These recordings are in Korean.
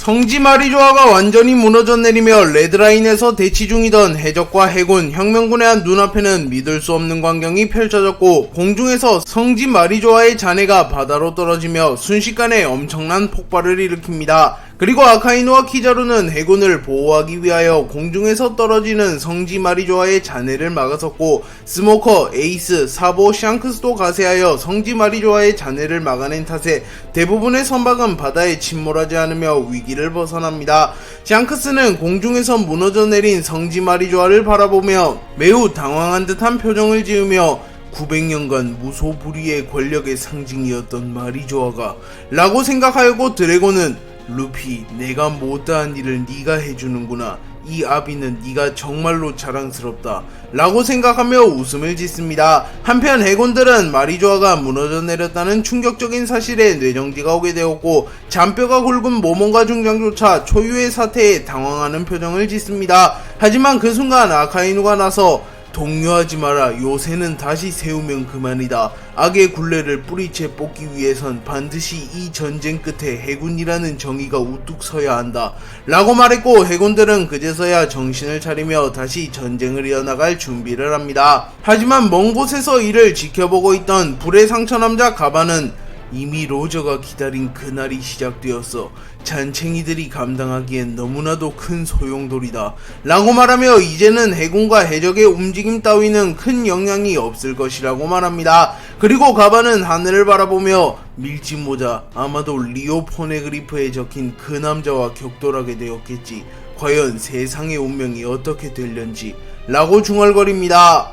성지 마리조아가 완전히 무너져 내리며 레드라인에서 대치 중이던 해적과 해군, 혁명군의 한 눈앞에는 믿을 수 없는 광경이 펼쳐졌고, 공중에서 성지 마리조아의 잔해가 바다로 떨어지며 순식간에 엄청난 폭발을 일으킵니다. 그리고 아카이누와 키자루는 해군을 보호하기 위하여 공중에서 떨어지는 성지 마리조아의 잔해를 막아섰고, 스모커, 에이스, 사보, 샹크스도 가세하여 성지 마리조아의 잔해를 막아낸 탓에 대부분의 선박은 바다에 침몰하지 않으며 위기를 벗어납니다. 샹크스는 공중에서 무너져 내린 성지 마리조아를 바라보며 매우 당황한 듯한 표정을 지으며 900년간 무소불위의 권력의 상징이었던 마리조아가 라고 생각하였고, 드래곤은 루피, 내가 못다한 일을 네가 해주는구나. 이 아비는 네가 정말로 자랑스럽다 라고 생각하며 웃음을 짓습니다. 한편 해군들은 마리조아가 무너져 내렸다는 충격적인 사실에 뇌정지가 오게 되었고, 잔뼈가 굵은 모몬가 중장조차 초유의 사태에 당황하는 표정을 짓습니다. 하지만 그 순간 아카이누가 나서 동요하지 마라. 요새는 다시 세우면 그만이다. 악의 굴레를 뿌리채 뽑기 위해선 반드시 이 전쟁 끝에 해군이라는 정의가 우뚝 서야 한다 라고 말했고, 해군들은 그제서야 정신을 차리며 다시 전쟁을 이어나갈 준비를 합니다. 하지만 먼 곳에서 이를 지켜보고 있던 불의 상처남자 가바는 이미 로저가 기다린 그날이 시작되었어. 잔챙이들이 감당하기엔 너무나도 큰 소용돌이다 라고 말하며 이제는 해군과 해적의 움직임 따위는 큰 영향이 없을 것이라고 말합니다. 그리고 가바는 하늘을 바라보며 밀짚모자, 아마도 리오 포네그리프에 적힌 그 남자와 격돌하게 되었겠지. 과연 세상의 운명이 어떻게 될련지 라고 중얼거립니다.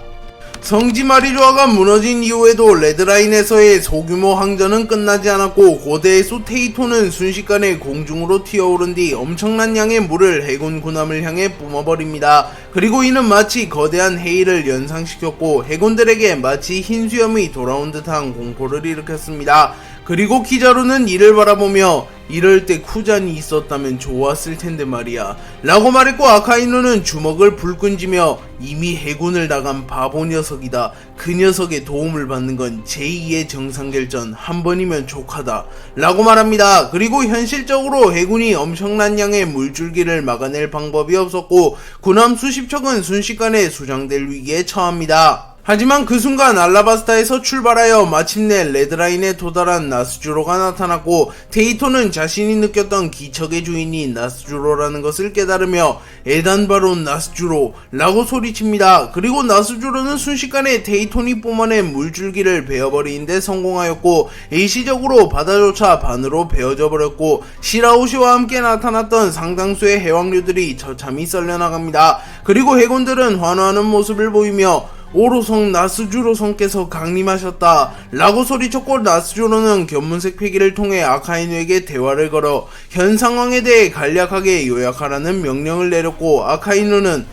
성지 마리조아가 무너진 이후에도 레드라인에서의 소규모 항전은 끝나지 않았고, 고대의 수 테이토는 순식간에 공중으로 튀어오른 뒤 엄청난 양의 물을 해군 군함을 향해 뿜어버립니다. 그리고 이는 마치 거대한 해일을 연상시켰고, 해군들에게 마치 흰 수염이 돌아온 듯한 공포를 일으켰습니다. 그리고 키자루는 이를 바라보며 이럴 때 쿠잔이 있었다면 좋았을 텐데 말이야 라고 말했고, 아카이누는 주먹을 불끈지며 이미 해군을 나간 바보 녀석이다. 그 녀석의 도움을 받는 건 제2의 정상결전 한 번이면 족하다 라고 말합니다. 그리고 현실적으로 해군이 엄청난 양의 물줄기를 막아낼 방법이 없었고, 군함 수십 척은 순식간에 수장될 위기에 처합니다. 하지만 그 순간 알라바스타에서 출발하여 마침내 레드라인에 도달한 나스주로가 나타났고, 테이토는 자신이 느꼈던 기척의 주인이 나스주로라는 것을 깨달으며 에단바로 나스주로 라고 소리칩니다. 그리고 나스주로는 순식간에 테이톤이 뿜어낸 물줄기를 베어버리는데 성공하였고, 일시적으로 바다조차 반으로 베어져 버렸고, 시라오시와 함께 나타났던 상당수의 해왕류들이 처참히 썰려나갑니다. 그리고 해군들은 환호하는 모습을 보이며 오로성 나스주로성께서 강림하셨다 라고 소리쳤고, 나스주로는 견문색 패기를 통해 아카이누에게 대화를 걸어 현 상황에 대해 간략하게 요약하라는 명령을 내렸고, 아카이누는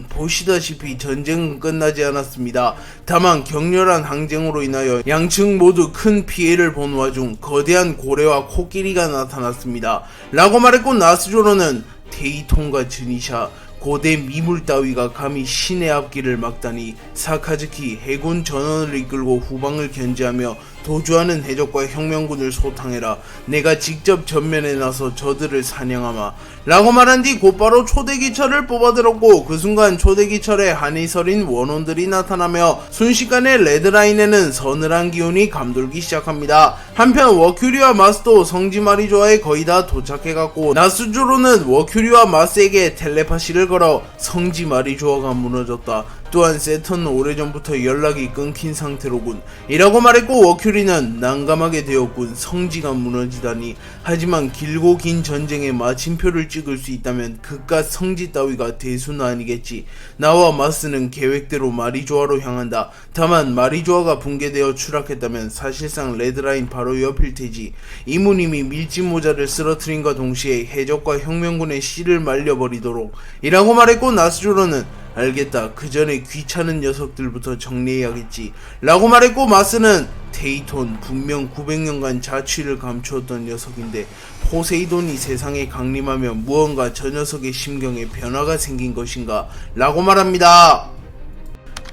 보시다시피 전쟁은 끝나지 않았습니다. 다만 격렬한 항쟁으로 인하여 양측 모두 큰 피해를 본 와중 거대한 고래와 코끼리가 나타났습니다 라고 말했고, 나스주로는 테이톤과 즈니샤, 고대 미물 따위가 감히 신의 앞길을 막다니. 사카즈키, 해군 전원을 이끌고 후방을 견제하며 도주하는 해적과 혁명군을 소탕해라. 내가 직접 전면에 나서 저들을 사냥하마 라고 말한 뒤 곧바로 초대기철을 뽑아들었고, 그 순간 초대기철에 한이 서린 원혼들이 나타나며 순식간에 레드라인에는 서늘한 기운이 감돌기 시작합니다. 한편 워큐리와 마스도 성지 마리조아에 거의 다 도착해갔고, 나스주로는 워큐리와 마스에게 텔레파시를 걸어 성지 마리조아가 무너졌다. 또한 세턴은 오래전부터 연락이 끊긴 상태로군 이라고 말했고, 워큐리는 난감하게 되었군. 성지가 무너지다니. 하지만 길고 긴 전쟁에 마침표를 찍을 수 있다면 그깟 성지 따위가 대수는 아니겠지. 나와 마스는 계획대로 마리조아로 향한다. 다만 마리조아가 붕괴되어 추락했다면 사실상 레드라인 바로 옆일 테지. 이모님이 밀짚모자를 쓰러뜨린과 동시에 해적과 혁명군의 씨를 말려버리도록 이라고 말했고, 나스조로는 알겠다. 그 전에 귀찮은 녀석들부터 정리해야겠지 라고 말했고, 마스는 테이톤 분명 900년간 자취를 감추었던 녀석인데 포세이돈이 세상에 강림하며 무언가 저 녀석의 심경에 변화가 생긴 것인가 라고 말합니다.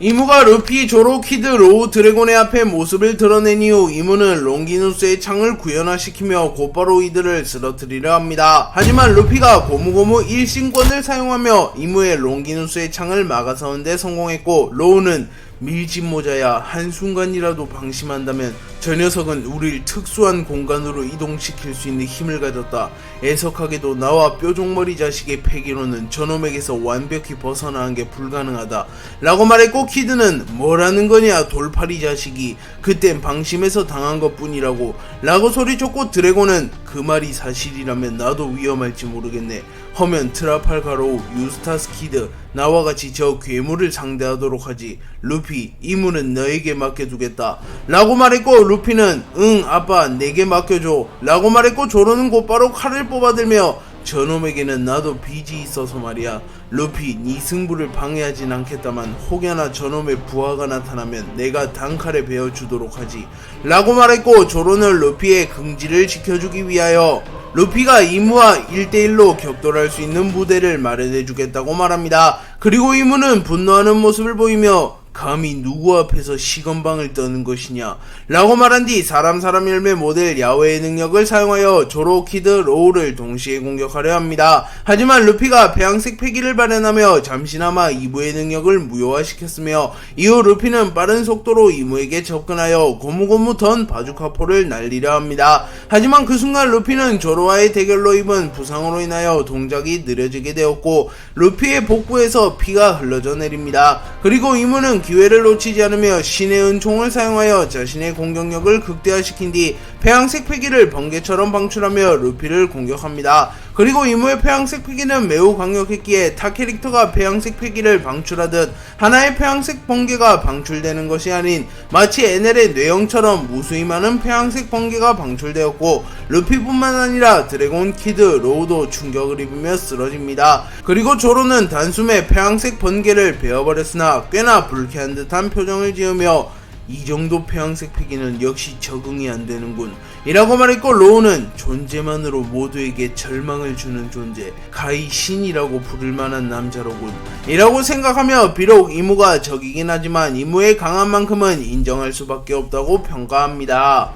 이무가 루피, 조로, 키드, 로우, 드래곤의 앞에 모습을 드러낸 이후 이무는 롱기누스의 창을 구현화시키며 곧바로 이들을 쓰러뜨리려 합니다. 하지만 루피가 고무고무 일신권을 사용하며 이무의 롱기누스의 창을 막아서는데 성공했고, 로우는 밀짚모자야, 한순간이라도 방심한다면 저 녀석은 우릴 특수한 공간으로 이동시킬 수 있는 힘을 가졌다. 애석하게도 나와 뾰족머리 자식의 패기로는 저놈에게서 완벽히 벗어나는 게 불가능하다 라고 말했고, 키드는 뭐라는 거냐 돌팔이 자식이, 그땐 방심해서 당한 것 뿐이라고 라고 소리쳤고, 드래곤은 그 말이 사실이라면 나도 위험할지 모르겠네. 허면 트라팔가로우, 유스타스 키드, 나와 같이 저 괴물을 상대하도록 하지. 루피, 이무는 너에게 맡겨두겠다 라고 말했고, 루피는 응 아빠 내게 맡겨줘 라고 말했고, 조로는 곧바로 칼을 뽑아들며 저놈에게는 나도 빚이 있어서 말이야. 루피, 네 승부를 방해하진 않겠다만 혹여나 저놈의 부하가 나타나면 내가 단칼에 베어주도록 하지 라고 말했고, 조로는 루피의 긍지를 지켜주기 위하여 루피가 이무와 1대1로 격돌할 수 있는 무대를 마련해주겠다고 말합니다. 그리고 이무는 분노하는 모습을 보이며 감히 누구 앞에서 시건방을 떠는 것이냐 라고 말한 뒤 사람 열매 모델 야외의 능력을 사용하여 조로, 키드, 로우를 동시에 공격하려 합니다. 하지만 루피가 배양색 패기를 발현하며 잠시나마 이무의 능력을 무효화시켰으며, 이후 루피는 빠른 속도로 이무에게 접근하여 고무고무 던 바주카포를 날리려 합니다. 하지만 그 순간 루피는 조로와의 대결로 입은 부상으로 인하여 동작이 느려지게 되었고, 루피의 복부에서 피가 흘러져 내립니다. 그리고 이무는 기회를 놓치지 않으며 신의 은총을 사용하여 자신의 공격력을 극대화시킨 뒤 폐양색 패기를 번개처럼 방출하며 루피를 공격합니다. 그리고 이무의 폐양색 패기는 매우 강력했기에 타 캐릭터가 폐양색 패기를 방출하듯 하나의 폐양색 번개가 방출되는 것이 아닌 마치 NL의 뇌형처럼 무수히 많은 폐양색 번개가 방출되었고, 루피뿐만 아니라 드래곤, 키드, 로우도 충격을 입으며 쓰러집니다. 그리고 조로는 단숨에 폐양색 번개를 베어버렸으나 꽤나 불쾌한 듯한 표정을 지으며 이 정도 폐양색 패기는 역시 적응이 안되는군 이라고 말했고, 로우는 존재만으로 모두에게 절망을 주는 존재, 가히 신이라고 부를만한 남자로군 이라고 생각하며, 비록 이무가 적이긴 하지만 이무의 강한 만큼은 인정할 수밖에 없다고 평가합니다.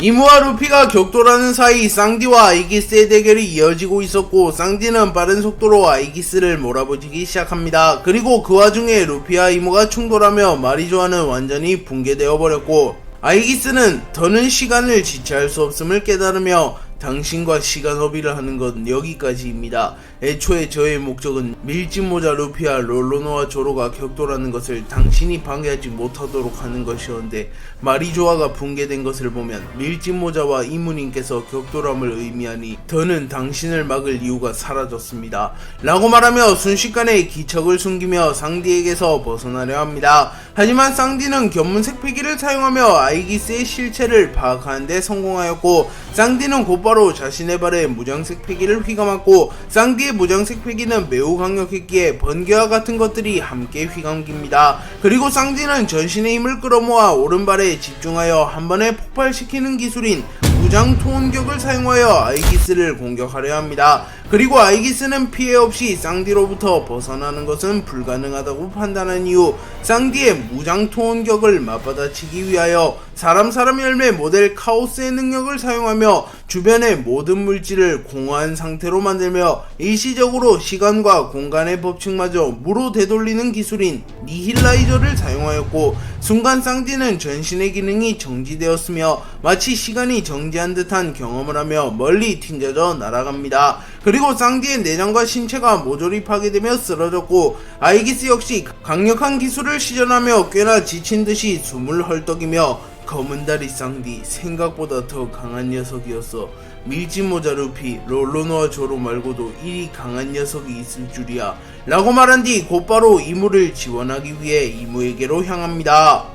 이무와 루피가 격돌하는 사이 쌍디와 아이기스의 대결이 이어지고 있었고, 쌍디는 빠른 속도로 아이기스를 몰아붙이기 시작합니다. 그리고 그 와중에 루피와 이무가 충돌하며 마리조아는 완전히 붕괴되어 버렸고, 아이기스는 더는 시간을 지체할 수 없음을 깨달으며 당신과 시간 허비를 하는 건 여기까지입니다. 애초에 저의 목적은 밀짚모자 루피와 롤로노와 조로가 격돌하는 것을 당신이 방해하지 못하도록 하는 것이었는데, 마리조아가 붕괴된 것을 보면 밀짚모자와 이무님께서 격돌함을 의미하니 더는 당신을 막을 이유가 사라졌습니다 라고 말하며 순식간에 기척을 숨기며 쌍디에게서 벗어나려 합니다. 하지만 쌍디는 견문색 패기를 사용하며 아이기스의 실체를 파악하는 데 성공하였고, 쌍디는 곧바로 자신의 발에 무장색 패기를 휘감았고, 쌍디의 무장색 패기는 매우 강력했기에 번개와 같은 것들이 함께 휘감깁니다. 그리고 쌍디는 전신의 힘을 끌어모아 오른발에 집중하여 한 번에 폭발시키는 기술인 무장 토온격을 사용하여 아이기스를 공격하려 합니다. 그리고 아이기스는 피해 없이 쌍디로부터 벗어나는 것은 불가능하다고 판단한 이후 쌍디의 무장 토온격을 맞받아치기 위하여 사람 열매 모델 카오스의 능력을 사용하며 주변의 모든 물질을 공허한 상태로 만들며 일시적으로 시간과 공간의 법칙마저 무로 되돌리는 기술인 니힐라이저를 사용하였고, 순간 쌍디는 전신의 기능이 정지되었으며 마치 시간이 정지한 듯한 경험을 하며 멀리 튕겨져 날아갑니다. 그리고 쌍디의 내장과 신체가 모조리 파괴되며 쓰러졌고, 아이기스 역시 강력한 기술을 시전하며 꽤나 지친 듯이 숨을 헐떡이며 검은다리 쌍디 생각보다 더 강한 녀석이었어. 밀짚모자 루피, 롤로노와 조로 말고도 이리 강한 녀석이 있을 줄이야 라고 말한 뒤 곧바로 이무를 지원하기 위해 이무에게로 향합니다.